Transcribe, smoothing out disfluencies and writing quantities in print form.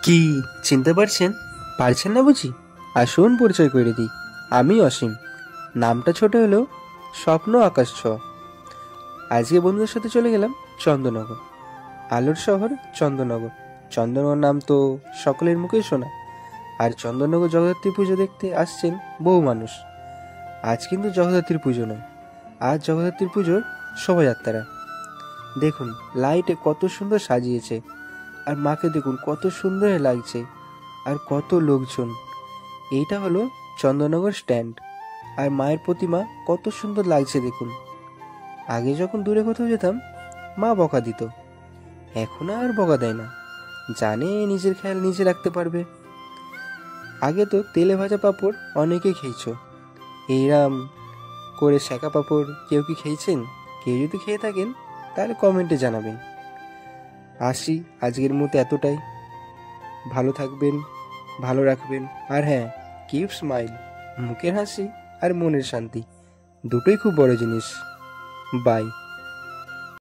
কি চিনতে পারছেন? পারছেন না বুঝি? আসুন পরিচয় করে দিই। আমি অসীম। নামটা ছোট হলেও স্বপ্ন আকাশ ছোঁয়া। আজকে বন্ধুদের সাথে চলে গেলাম চন্দননগর। আলোর শহর চন্দননগর। চন্দননগর নাম তো সকলের মুখেই শোনা। আর চন্দননগর জগদ্ধাত্রী পুজো দেখতে আসছেন বহু মানুষ। আজ কিন্তু জগদ্ধাত্রীর পুজো নয়, আজ জগদ্ধাত্রীর পুজোর শোভাযাত্রা। দেখুন লাইটে কত সুন্দর সাজিয়েছে, আর মাকে দেখুন কত সুন্দর লাগছে, আর কত লোকজন। এইটা হলো চন্দননগর স্ট্যান্ড। আর মায়ের প্রতিমা কত সুন্দর লাগছে দেখুন। আগে যখন দূরে কোথাও যেতাম মা বকা দিত, এখন আর বকা দেয় না, জানে নিজের খেয়াল নিজে রাখতে পারবে। আগে তো তেলে ভাজা পাঁপড় অনেকে খেয়েছো, এইরাম করে সেকা পাঁপড় কেউ কি খেয়েছেন? কেউ যদি খেয়ে থাকেন তাহলে কমেন্টে জানাবেন। আসি আজকের মতো এতটাই। ভালো থাকবেন, ভালো রাখবেন, আর হ্যাঁ, কিপ স্মাইল। মুখের হাসি আর মনের শান্তি দুটোই খুব বড় জিনিস। বাই।